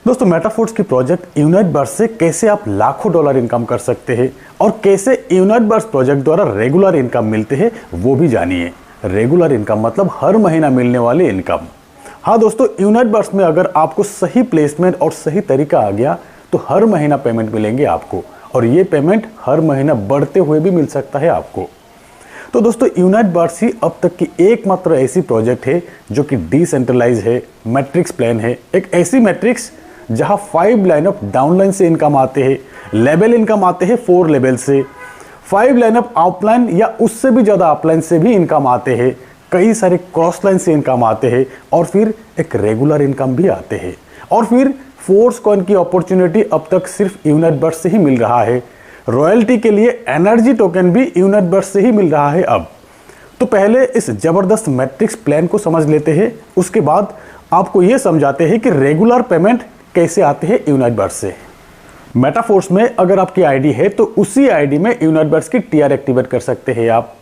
दोस्तों मेटाफोर्स की project unite बर्स से कैसे आप लाखों डॉलर इनकम कर सकते हैं और कैसे यूनाइट बर्स प्रोजेक्ट द्वारा रेगुलर इनकम मिलते हैं वो भी जानिए। रेगुलर इनकम मतलब हर महीना मिलने वाली इनकम। हाँ दोस्तों, यूनाइट बर्स में अगर आपको सही प्लेसमेंट और सही तरीका आ गया तो हर महीना पेमेंट मिलेंगे आपको, और ये पेमेंट हर महीना बढ़ते हुए भी मिल सकता है आपको। तो दोस्तों यूनाइट बर्स ही अब तक की एकमात्र ऐसी प्रोजेक्ट है जो कि डिसेंट्रलाइज है, मैट्रिक्स प्लान है, एक ऐसी मैट्रिक्स जहां 5 लाइन ऑफ डाउनलाइन से इनकम आते हैं, लेवल इनकम आते हैं 4 लेवल से, 5 लाइन ऑफ अपलाइन या उससे भी ज़्यादा अपलाइन से भी इनकम आते हैं, कई सारे क्रॉस लाइन से इनकम आते हैं, और फिर एक रेगुलर इनकम भी आते हैं। और फिर फोर्स कॉइन की अपॉर्चुनिटी अब तक सिर्फ यूनाइट बर्स से ही मिल रहा है। रॉयल्टी के लिए एनर्जी टोकन भी यूनाइट बर्स से ही मिल रहा है अब। तो पहले इस जबरदस्त मैट्रिक्स प्लान को समझ लेते हैं, उसके बाद आपको यह समझाते हैं कि रेगुलर पेमेंट कैसे आते हैं यूनाइट बर्स से। मेटाफोर्स में अगर आपकी आईडी है तो उसी आईडी में यूनाइट बर्स की टीआर एक्टिवेट कर सकते हैं आप,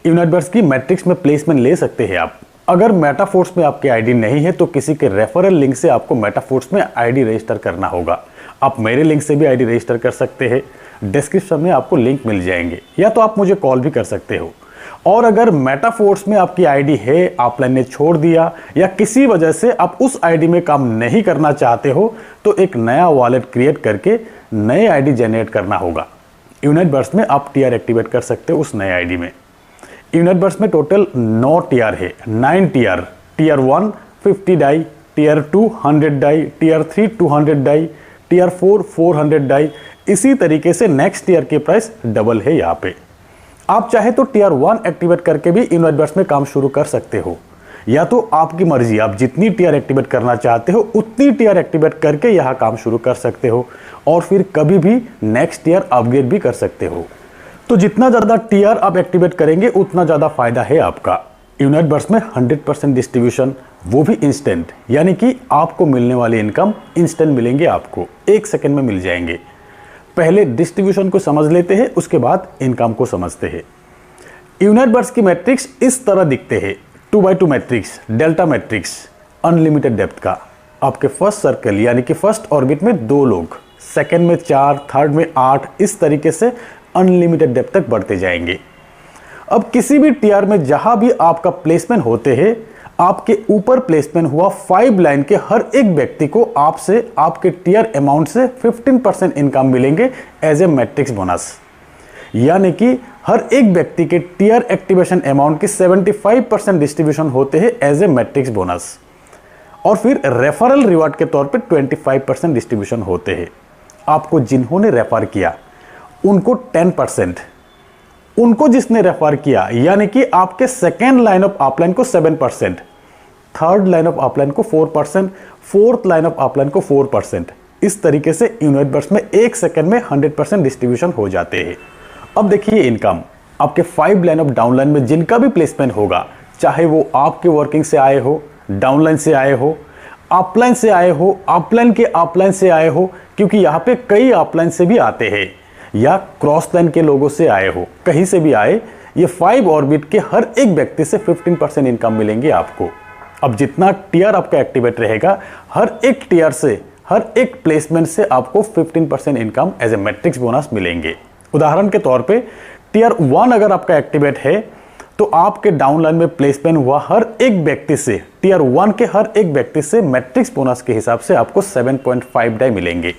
यूनाइट बर्स की मैट्रिक्स में प्लेसमेंट ले सकते हैं आप। अगर मेटाफोर्स में आपकी आईडी नहीं है तो किसी के रेफरल लिंक से आपको मेटाफोर्स में आईडी रजिस्टर करना होगा। आप मेरे लिंक से भी आईडी रजिस्टर कर सकते हैं, डिस्क्रिप्शन में आपको लिंक मिल जाएंगे, या तो आप मुझे कॉल भी कर सकते हो। और अगर मेटाफोर्स में आपकी आईडी है, अपलाइन ने छोड़ दिया या किसी वजह से आप उस आईडी में काम नहीं करना चाहते हो, तो एक नया वॉलेट क्रिएट करके नए आईडी जनरेट करना होगा। यूनाइट बर्स में आप टीआर एक्टिवेट कर सकते हो उस नए आईडी में। यूनाइट बर्स में टोटल 9 टीआर है, 9 TR. TR 1 50 DAI, TR 2 100 DAI, TR 3 200 DAI, TR 4 400 DAI. इसी तरीके से नेक्स्ट टीआर की प्राइस डबल है यहाँ पे। आप चाहे तो टीआर 1 एक्टिवेट करके भी यूनाइट बर्स में काम शुरू कर सकते हो, या तो आपकी मर्जी, आप जितनी टीआर एक्टिवेट करना चाहते हो उतनी टीआर एक्टिवेट करके यहाँ काम शुरू कर सकते हो, और फिर कभी भी नेक्स्ट टीआर अपग्रेड भी कर सकते हो। तो जितना ज़्यादा टीआर आप एक्टिवेट करेंगे उतना ज़्यादा फायदा है आपका। यूनाइट बर्स में 100% डिस्ट्रीब्यूशन, वो भी इंस्टेंट, यानी कि आपको मिलने वाली इनकम इंस्टेंट मिलेंगे, आपको 1 सेकेंड में मिल जाएंगे। पहले डिस्ट्रीब्यूशन को समझ लेते हैं, उसके बाद इनकम को समझते हैं। यूनाइट बर्स की मैट्रिक्स इस तरह दिखते हैं, 2x2 matrix, delta matrix, unlimited depth का। आपके फर्स्ट सर्कल यानी कि फर्स्ट ऑर्बिट में 2 लोग, सेकेंड में 4, थर्ड में 8, इस तरीके से अनलिमिटेड डेप्थ तक बढ़ते जाएंगे। अब किसी भी टीआर में जहां भी आपका प्लेसमेंट होते हैं, आपके ऊपर प्लेसमेंट हुआ 5 लाइन के हर एक व्यक्ति को आपसे आपके टीआर अमाउंट से 15% इनकम मिलेंगे एज ए मैट्रिक्स बोनस। यानी कि हर एक व्यक्ति के टीआर एक्टिवेशन अमाउंट की 75% डिस्ट्रीब्यूशन होते हैं एज ए मैट्रिक्स बोनस, और फिर रेफरल रिवार्ड के तौर पे 25% डिस्ट्रीब्यूशन होते हैं। आपको जिन्होंने रेफर किया उनको 10%, उनको जिसने रेफर किया यानी कि आपके सेकेंड लाइन ऑफ अपलाइन को 7%, थर्ड लाइन ऑफ अपलाइन को 4%, फोर्थ लाइन ऑफ अपलाइन को 4%। इस तरीके से यूनाइट बर्स में 1 सेकेंड में 100% डिस्ट्रीब्यूशन हो जाते हैं। अब देखिए इनकम, आपके 5 लाइन ऑफ डाउनलाइन में जिनका भी प्लेसमेंट होगा, चाहे वो आपके वर्किंग से आए हो, डाउनलाइन से आए हो, अपलाइन से आए हो, अपलाइन के अपलाइन से आए हो, क्योंकि यहाँ पे कई अपलाइन से भी आते हैं, या क्रॉस लाइन के लोगों से आए हो, कहीं से भी आए, ये 5 ऑर्बिट के हर एक व्यक्ति से 15% इनकम मिलेंगे आपको। अब जितना टीआर आपका एक्टिवेट रहेगा, हर एक टीआर से, हर एक प्लेसमेंट से आपको 15% income as a matrix bonus मिलेंगे। उदाहरण के तौर पे टीआर 1 अगर आपका एक्टिवेट है तो आपके डाउनलाइन में प्लेसमेंट हुआ हर एक व्यक्ति से, टीआर 1 के हर एक व्यक्ति से मैट्रिक्स बोनस के हिसाब से आपको 7.5 डाई मिलेंगे।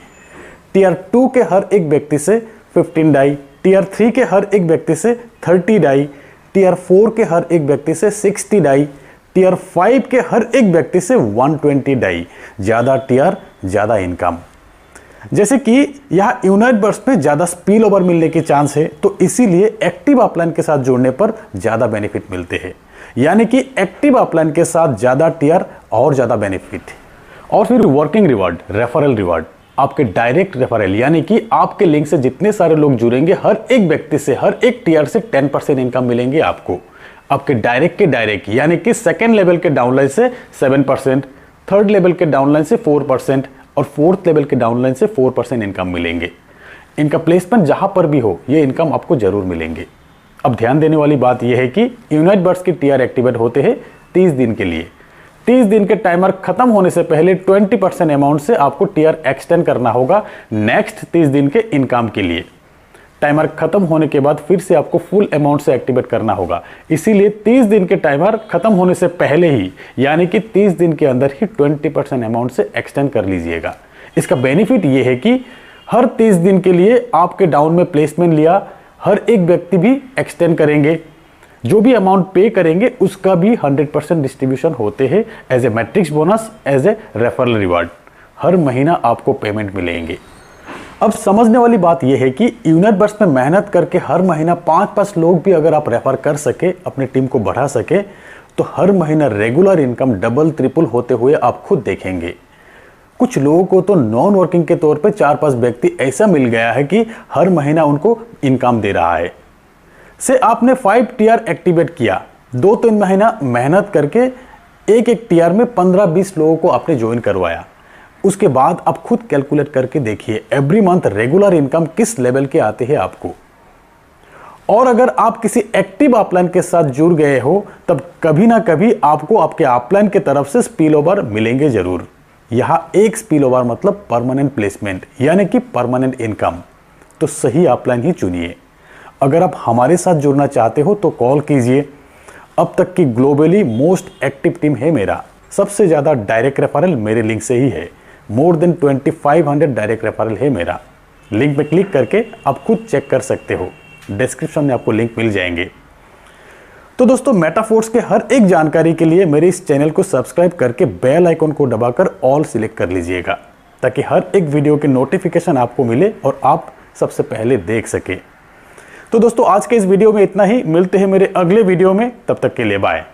टीआर 2 के हर एक व्यक्ति से 15 डाई, टीआर 3 के हर एक व्यक्ति से 30 डाई, टीआर 4 के हर एक व्यक्ति से 60 डाई, टीआर 5 के हर एक व्यक्ति से 120 डाई। ज्यादा टीआर ज्यादा इनकम। जैसे कि यहाँ यूनाइट बर्स में ज्यादा स्पिल ओवर मिलने की चांस है, तो इसीलिए एक्टिव अपलाइन के साथ जोड़ने पर ज्यादा बेनिफिट मिलते हैं, यानी कि एक्टिव अपलाइन के साथ ज्यादा टीआर और ज्यादा बेनिफिट। और फिर वर्किंग रिवार्ड, रेफरल रिवार्ड, आपके डायरेक्ट रेफरल, यानी कि आपके लिंक से जितने सारे लोग जुड़ेंगे, हर एक व्यक्ति से, हर एक टीआर से 10% इनकम मिलेंगे आपको। आपके डायरेक्ट के डायरेक्ट, यानी कि सेकेंड लेवल के डाउनलाइन से 7%, थर्ड लेवल के डाउनलाइन से 4%, और फोर्थ लेवल के डाउनलाइन से 4% इनकम मिलेंगे। इनका प्लेसमेंट जहां पर भी हो, ये इनकम आपको जरूर मिलेंगे। अब ध्यान देने वाली बात यह है कि यूनाइट बर्स की टीआर एक्टिवेट होते हैं 30 दिन के लिए। 30 दिन के टाइमर खत्म होने से पहले 20% अमाउंट से आपको टीआर एक्सटेंड करना होगा नेक्स्ट 30 दिन के इनकम के लिए। टाइमर खत्म होने के बाद फिर से आपको फुल अमाउंट से एक्टिवेट करना होगा। इसीलिए 30 दिन के टाइमर खत्म होने से पहले ही, यानी कि 30 दिन के अंदर ही 20% अमाउंट से एक्सटेंड कर लीजिएगा। इसका बेनिफिट ये है कि हर 30 दिन के लिए आपके डाउन में प्लेसमेंट लिया हर एक व्यक्ति भी एक्सटेंड करेंगे। जो भी अमाउंट पे करेंगे उसका भी 100% डिस्ट्रीब्यूशन होते हैं as a matrix bonus, as a referral reward. हर महीना आपको पेमेंट मिलेंगे। अब समझने वाली बात यह है कि यूनिटबर्स में मेहनत करके हर महीना 5-5 लोग भी अगर आप रेफर कर सके, अपनी टीम को बढ़ा सके, तो हर महीना रेगुलर इनकम डबल ट्रिपल होते हुए आप खुद देखेंगे। कुछ लोगों को तो नॉन वर्किंग के तौर पे 4-5 व्यक्ति ऐसा मिल गया है कि हर महीना उनको इनकम दे रहा है। से आपने 5 टीआर एक्टिवेट किया, 2-3 महीना मेहनत करके एक टीआर में 15-20 लोगों को आपने ज्वाइन करवाया। उसके बाद आप खुद कैलकुलेट करके देखिए एवरी मंथ रेगुलर इनकम किस लेवल के आते हैं आपको। और अगर आप किसी एक्टिव अपलाइन के साथ जुड़ गए हो तब कभी ना कभी आपको आपके अपलाइन की तरफ से स्पिल ओवर मिलेंगे जरूर। यहां एक स्पिल ओवर मतलब परमानेंट प्लेसमेंट, यानी कि परमानेंट इनकम। तो सही अपलाइन ही चुनिए। अगर आप हमारे साथ जुड़ना चाहते हो तो कॉल कीजिए। अब तक की ग्लोबली मोस्ट एक्टिव टीम है मेरा। सबसे ज्यादा डायरेक्ट रेफरल मेरे लिंक से ही है। मोर देन 2500 डायरेक्ट रेफरल है मेरा। लिंक पे क्लिक करके आप खुद चेक कर सकते हो। डिस्क्रिप्शन में आपको लिंक मिल जाएंगे। तो दोस्तों, मेटाफोर्स के हर एक जानकारी के लिए मेरे इस चैनल को सब्सक्राइब करके बेल आइकन को दबाकर ऑल सिलेक्ट कर लीजिएगा, ताकि हर एक वीडियो के नोटिफिकेशन आपको मिले और आप सबसे पहले देख सके। तो दोस्तों, आज के इस वीडियो में इतना ही। मिलते हैं मेरे अगले वीडियो में, तब तक के लिए बाय।